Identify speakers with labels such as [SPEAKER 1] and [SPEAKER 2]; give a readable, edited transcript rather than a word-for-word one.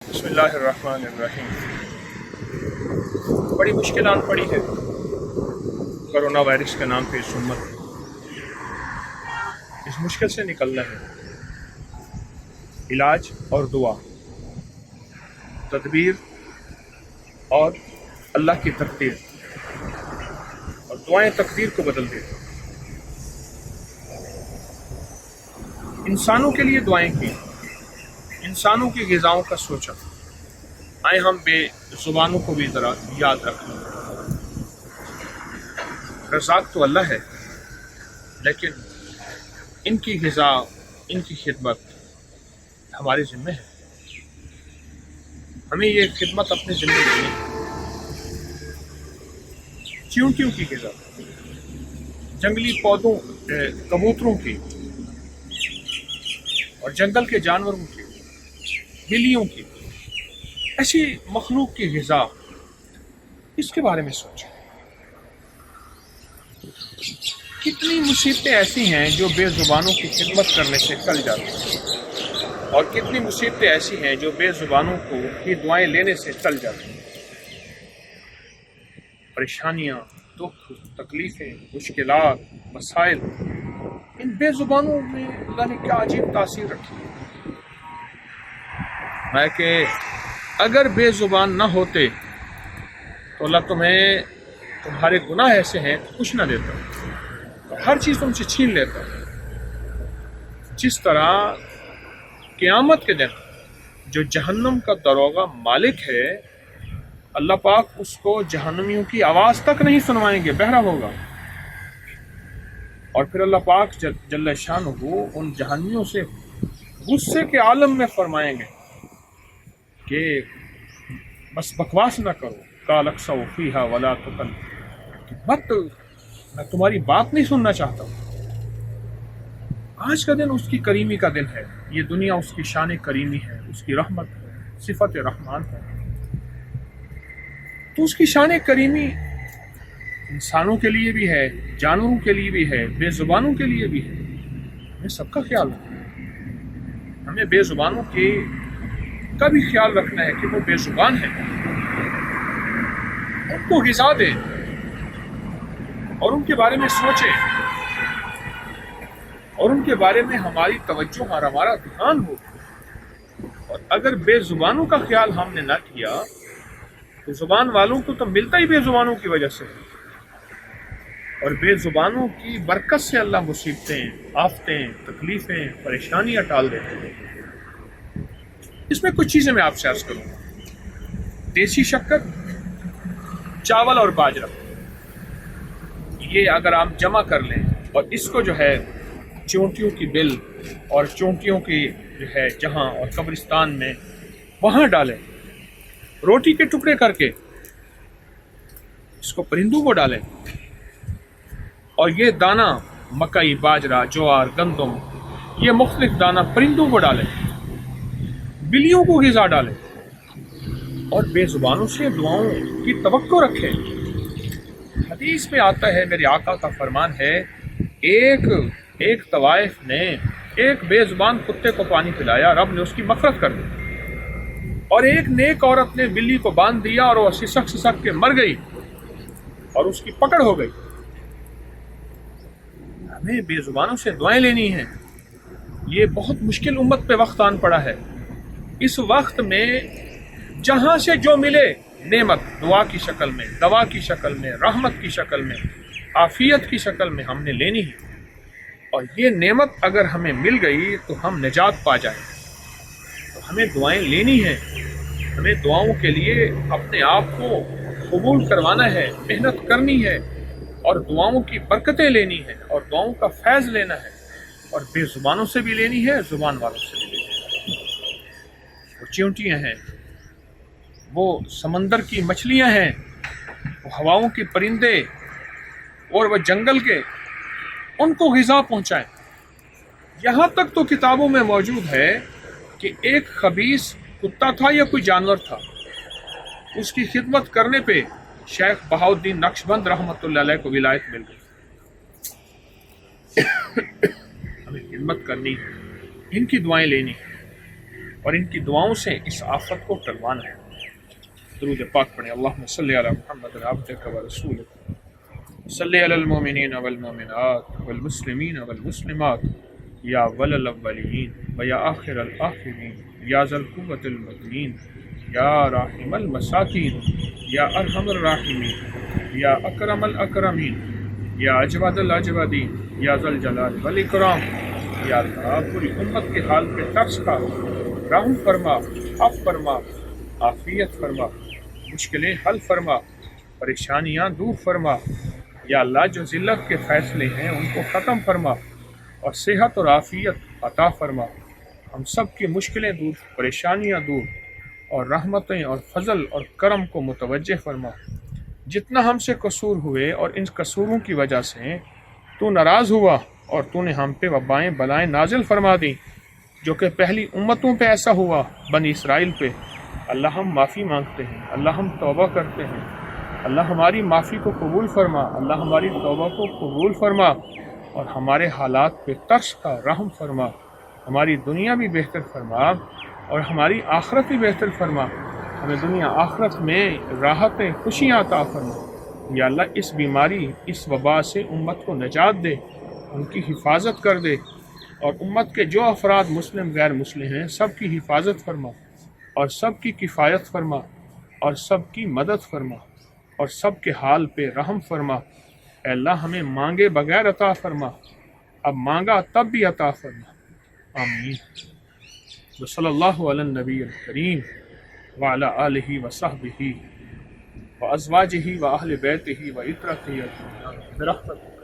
[SPEAKER 1] बिस्मिल्लाहिर्रहमानिर्रहीम। बड़ी मुश्किलात पड़ी है कोरोना वायरस के नाम पे इस उम्मत में। इस मुश्किल से निकलना है। इलाज और दुआ, तदबीर और अल्लाह की तकदीर, और दुआएं तकदीर को बदल देती। इंसानों के लिए दुआएं की, इंसानों की ग़िज़ाओं का सोचा। आए हम बेज़ुबानों को भी ज़रा याद रखें। रज़ाक तो अल्लाह है, लेकिन इनकी ग़िज़ा, इनकी खिदमत हमारे ज़िम्मे है। हमें ये खिदमत अपने ज़िम्मे लेनी है। चींटियों की ग़िज़ा, जंगली पौधों, कबूतरों की, और जंगल के जानवरों की, बिल्लियों की, ऐसी मखलूक की ग़िज़ा, इसके बारे में सोचें। कितनी मुसीबतें ऐसी हैं जो बेज़ुबानों की खिदमत करने से टल जाती हैं, और कितनी मुसीबतें ऐसी हैं जो बेज़ुबानों को की दुआएं लेने से टल जाती हैं। परेशानियाँ, दुख, तकलीफ़ें, मुश्किलात, मसाइल, इन बेज़ुबानों में अल्लाह ने क्या अजीब तासीर रखी है। मैं कि अगर बेज़ुबान ना होते तो अल्लाह तुम्हें, तुम्हारे गुनाह ऐसे हैं तो कुछ ना देता, तो हर चीज़ तुमसे छीन लेता। जिस तरह क़यामत के दिन जो जहन्नम का दरोगा मालिक है, अल्लाह पाक उसको जहन्नमियों की आवाज़ तक नहीं सुनवाएंगे, बहरा होगा। और फिर अल्लाह पाक जल्ल शानुहु उन जहन्नमियों से गुस्से के आलम में फरमाएंगे कि बस बकवास ना करो, कालक्सौ फीहा वला तुकल, मत, मैं तुम्हारी बात नहीं सुनना चाहता हूँ। आज का दिन उसकी करीमी का दिन है। ये दुनिया उसकी शान करीमी है, उसकी रहमत है, सिफत रहमान है। तो उसकी शान करीमी इंसानों के लिए भी है, जानवरों के लिए भी है, बेज़ुबानों के लिए भी है। हमें सबका ख्याल रखना है। हमें बेज़ुबानों के का भी ख्याल रखना है कि वो बेज़ुबान है, उनको ग़िज़ा दें और उनके बारे में सोचें, और उनके बारे में हमारी तवज्जो और हमारा ध्यान हो। और अगर बेज़ुबानों का ख्याल हमने ना किया तो ज़ुबान वालों को तो मिलता ही बेज़ुबानों की वजह से, और बेज़ुबानों की बरकत से अल्लाह मुसीबतें, आफतें, तकलीफ़ें, परेशानियाँ टाल देते हैं। इसमें कुछ चीज़ें मैं आपसे अर्ज़ करूँगा। देसी शक्कर, चावल और बाजरा, ये अगर आप जमा कर लें और इसको जो है चोंटियों की बिल और चोंटियों की जो है जहाँ और कब्रिस्तान में वहाँ डालें, रोटी के टुकड़े करके इसको परिंदों को डालें, और ये दाना मकई, बाजरा, ज्वार, गंदम, ये मुख्तलिफ दाना परिंदों को डालें, बिल्लियों को ग़िज़ा डालें, और बेज़ुबानों से दुआओं की तवक्को रखें। हदीस में आता है, मेरे आका का फरमान है, एक तवाइफ ने एक बेज़ुबान कुत्ते को पानी पिलाया, रब ने उसकी मग़फ़िरत कर दी। और एक नेक औरत ने बिल्ली को बांध दिया और वो सिसक के मर गई और उसकी पकड़ हो गई। हमें बेज़ुबानों से दुआएं लेनी हैं। ये बहुत मुश्किल उम्मत पे वक्त आन पड़ा है। इस वक्त में जहाँ से जो मिले नेमत, दुआ की शक्ल में, दवा की शक्ल में, रहमत की शक्ल में, आफियत की शक्ल में हमने लेनी है। और ये नेमत अगर हमें मिल गई तो हम निजात पा जाएं। तो हमें दुआएं लेनी हैं। हमें दुआओं के लिए अपने आप को कबूल करवाना है, मेहनत करनी है, और दुआओं की बरकतें लेनी है, और दुआओं का फैज़ लेना है, और बेज़ुबानों से भी लेनी है, ज़ुबान वालों से भी लेनी है। वो चींटियाँ हैं, वो समंदर की मछलियाँ हैं, वो हवाओं के परिंदे, और वह जंगल के, उनको ग़िज़ा पहुँचाएं। यहाँ तक तो किताबों में मौजूद है कि एक खबीस कुत्ता था या कोई जानवर था, उसकी खिदमत करने पे शेख बहाउद्दीन नक्शबंद रहमतुल्लाह अलैह को विलायत मिल गई। हमें खिदमत करनी है, इनकी दुआएं लेनी है। اور ان کی دعاؤں سے اس آفت کو ٹلوانا ہے۔ درود پاک پڑھیں۔ اللہم صلی علی محمد عبدک و رسولک، صلی علی المؤمنین والمؤمنات والمسلمین والمسلمات یا اول الاولین و یا آخر الآخرین یا ذا القوة المتین یا راحم المساکین یا ارحم الراحمین یا اکرم الاکرمین یا اجود الاجودین یا ذا الجلال والاکرام۔ یا اللہ پوری امت کے حال پہ ترس کھا، رحم فرما، عفو فرما، عافیت فرما، مشکلیں حل فرما، پریشانیاں دور فرما۔ یا اللہ جو ذلت کے فیصلے ہیں ان کو ختم فرما اور صحت اور عافیت عطا فرما۔ ہم سب کی مشکلیں دور، پریشانیاں دور، اور رحمتیں اور فضل اور کرم کو متوجہ فرما۔ جتنا ہم سے قصور ہوئے اور ان قصوروں کی وجہ سے تو ناراض ہوا اور تو نے ہم پہ وبائیں بلائیں نازل فرما دیں، جو کہ پہلی امتوں پہ ایسا ہوا، بنی اسرائیل پہ۔ اللہ ہم معافی مانگتے ہیں، اللہ ہم توبہ کرتے ہیں، اللہ ہماری معافی کو قبول فرما، اللہ ہماری توبہ کو قبول فرما اور ہمارے حالات پہ ترس کا رحم فرما، ہماری دنیا بھی بہتر فرما اور ہماری آخرت بھی بہتر فرما، ہمیں دنیا آخرت میں راحتیں خوشیاں عطا فرما۔ یا اللہ اس بیماری، اس وبا سے امت کو نجات دے، ان کی حفاظت کر دے، اور امت کے جو افراد مسلم غیر مسلم ہیں سب کی حفاظت فرما اور سب کی کفایت فرما اور سب کی مدد فرما اور سب کے حال پہ رحم فرما۔ اے اللہ ہمیں مانگے بغیر عطا فرما، اب مانگا تب بھی عطا فرما، آمین۔ وصلی اللہ علی النبی الکریم وعلی آلہ وصحبہ وازواجہ واہل بیتہ وعترتہ اجمعین برحمتک۔